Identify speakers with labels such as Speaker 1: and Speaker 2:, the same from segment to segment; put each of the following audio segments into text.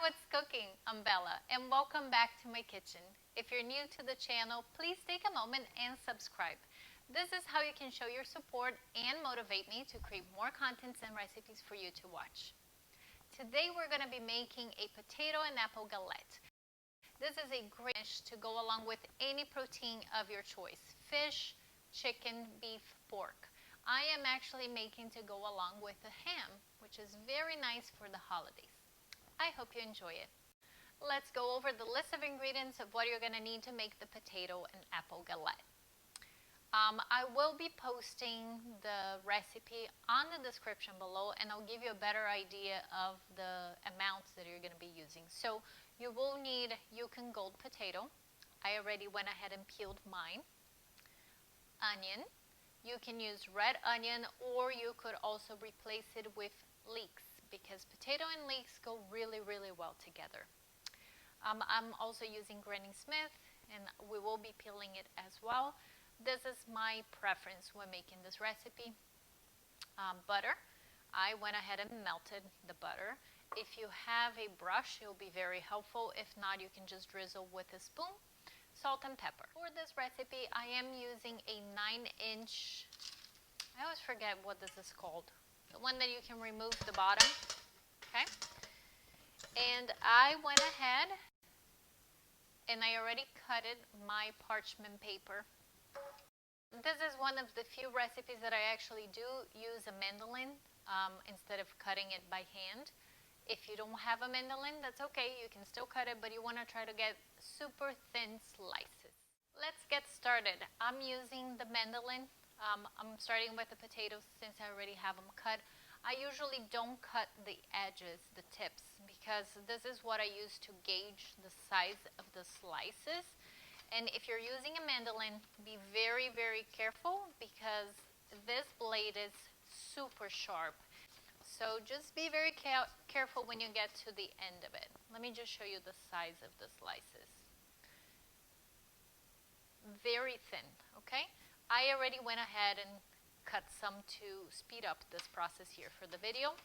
Speaker 1: what's cooking? I'm Bella and welcome back to my kitchen. If you're new to the channel, please take a moment and subscribe. This is how you can show your support and motivate me to create more contents and recipes for you to watch. Today we're going to be making a potato and apple galette. This is a great dish to go along with any protein of your choice: fish, chicken, beef, pork. I am actually making to go along with a ham, which is very nice for the holidays. I hope you enjoy it. Let's go over the list of ingredients of what you're going to need to make the potato and apple galette. I will be posting the recipe on the description below, and I'll give you a better idea of the amounts that you're going to be using. So you will need Yukon gold potato. I already went ahead and peeled mine. Onion. You can use red onion, or you could also replace it with leeks, because potato and leeks go really well together. I'm also using Granny Smith, and we will be peeling it as well. This is my preference when making this recipe. Butter. I went ahead and melted the butter. If you have a brush, it will be very helpful. If not, you can just drizzle with a spoon. Salt and pepper. For this recipe, I am using a 9-inch, I always forget what this is called, the one that you can remove the bottom, okay? And I went ahead and I already cutted my parchment paper. This is one of the few recipes that I actually do use a mandolin instead of cutting it by hand. If you don't have a mandolin, that's okay, you can still cut it, but you want to try to get super thin slices. Let's get started. I'm using the mandolin. I'm starting with the potatoes since I already have them cut. I usually don't cut the edges, the tips, because this is what I use to gauge the size of the slices. And if you're using a mandolin, be very careful, because this blade is super sharp. So just be very careful when you get to the end of it. Let me just show you the size of the slices. Very thin, okay? I already went ahead and cut some to speed up this process here for the video.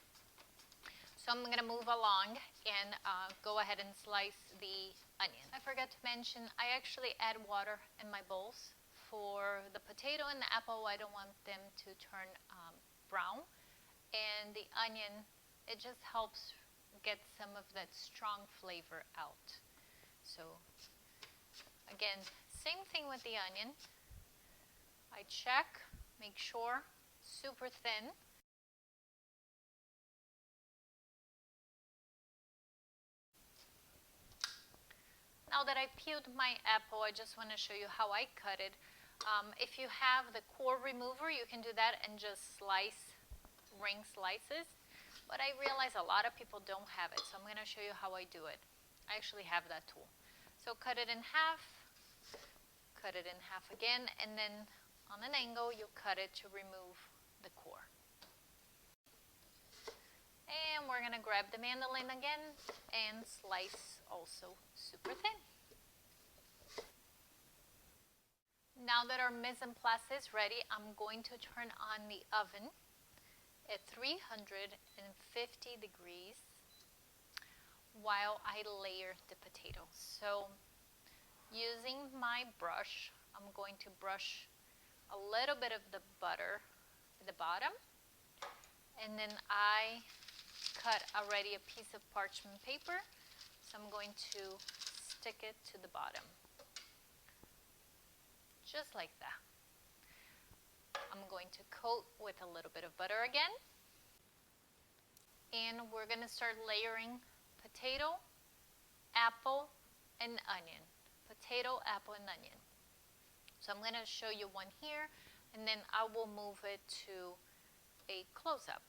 Speaker 1: So I'm going to move along and go ahead and slice the onion. I forgot to mention, I actually add water in my bowls. For the potato and the apple, I don't want them to turn brown. And the onion, it just helps get some of that strong flavor out. So again, same thing with the onion. I check, make sure, super thin. Now that I peeled my apple, I just want to show you how I cut it. If you have the core remover, you can do that and just slice ring slices, but I realize a lot of people don't have it, so I'm going to show you how I do it. I actually have that tool. So cut it in half, cut it in half again, and then on an angle you cut it to remove the core. And we're going to grab the mandolin again and slice also super thin. Now that our mise en place is ready, I'm going to turn on the oven at 350 degrees while I layer the potatoes. So using my brush, I'm going to brush a little bit of the butter at the bottom, and then I cut already a piece of parchment paper, so I'm going to stick it to the bottom, just like that. I'm going to coat with a little bit of butter again, and we're going to start layering potato, apple, and onion. Potato, apple, and onion. So I'm going to show you one here, and then I will move it to a close-up.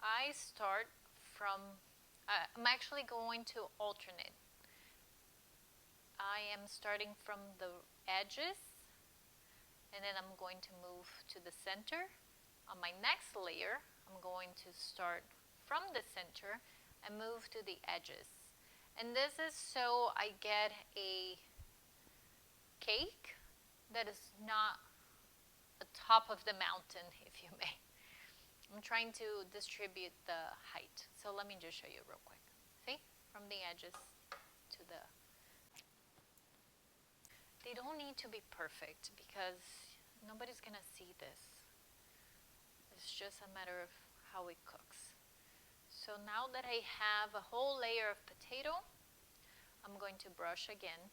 Speaker 1: I start from, I'm actually going to alternate. I am starting from the edges, and then I'm going to move to the center. On my next layer, I'm going to start from the center and move to the edges. And this is so I get a cake that is not the top of the mountain, if you may. I'm trying to distribute the height. So let me just show you real quick. See? From the edges to the... They don't need to be perfect because nobody's gonna see this. It's just a matter of how it cooks. So now that I have a whole layer of potato, I'm going to brush again.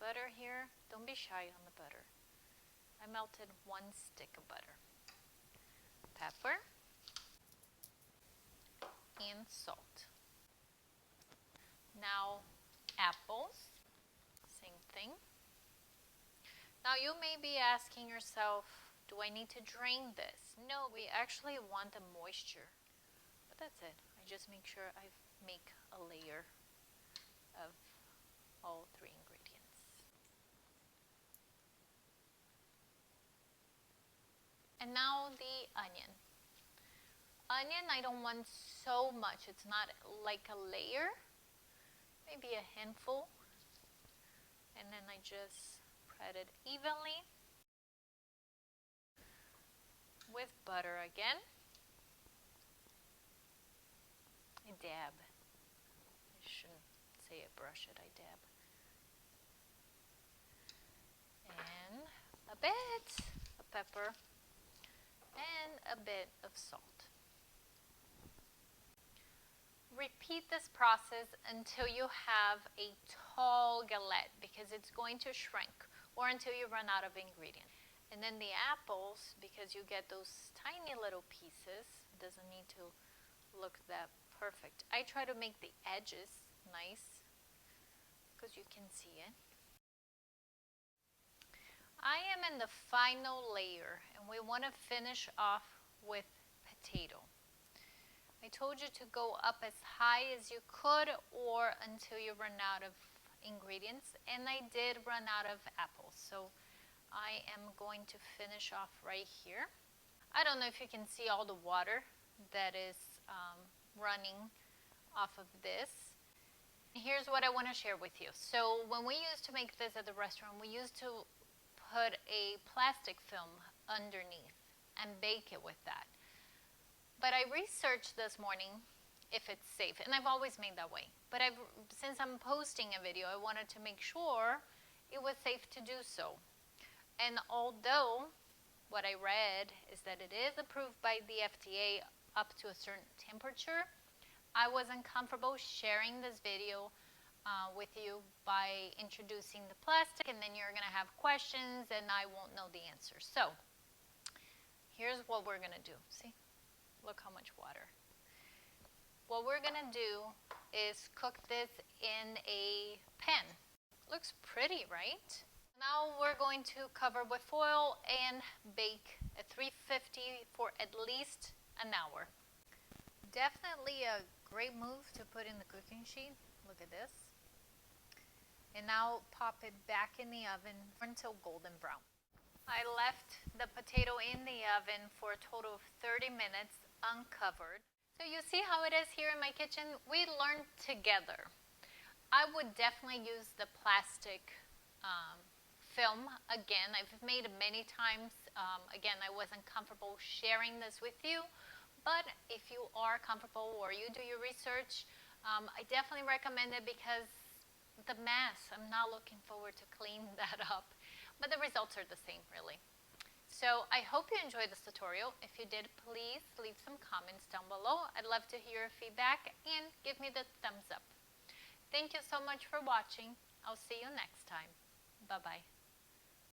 Speaker 1: Butter here, don't be shy on the butter. I melted 1 stick of butter. Pepper and salt. Now apples, same thing. Now you may be asking yourself, do I need to drain this? No, we actually want the moisture. But that's it. I just make sure I make a layer of all 3 ingredients. And now the onion. Onion, I don't want so much. It's not like a layer. Maybe a handful. And then I just spread it evenly with butter again. I dab. I shouldn't say I brush it, I dab. And a bit of pepper and a bit of salt. Repeat this process until you have a tall galette because it's going to shrink, or until you run out of ingredients. And then the apples, because you get those tiny little pieces, it doesn't need to look that perfect. I try to make the edges nice because you can see it. I am in the final layer and we want to finish off with potato. I told you to go up as high as you could or until you run out of ingredients, and I did run out of apples, so I am going to finish off right here. I don't know if you can see all the water that is running off of this. Here's what I want to share with you. So when we used to make this at the restaurant, we used to put a plastic film underneath and bake it with that. But I researched this morning if it's safe, and I've always made that way. But since I'm posting a video, I wanted to make sure it was safe to do so. And although what I read is that it is approved by the FDA up to a certain temperature, I wasn't comfortable sharing this video with you by introducing the plastic, and then you're going to have questions and I won't know the answer. So here's what we're going to do. See? Look how much water. What we're going to do is cook this in a pan. Looks pretty, right? Now we're going to cover with foil and bake at 350 for at least an hour. Definitely a great move to put in the cooking sheet. Look at this. And now pop it back in the oven until golden brown. I left the potato in the oven for a total of 30 minutes uncovered. So you see how it is here in my kitchen? We learned together. I would definitely use the plastic film again. I've made it many times. Again, I wasn't comfortable sharing this with you, but if you are comfortable or you do your research, I definitely recommend it because the mess, I'm not looking forward to clean that up, but the results are the same really. So I hope you enjoyed this tutorial. If you did, please leave some comments down below. I'd love to hear your feedback and give me the thumbs up. Thank you so much for watching. I'll see you next time. Bye-bye.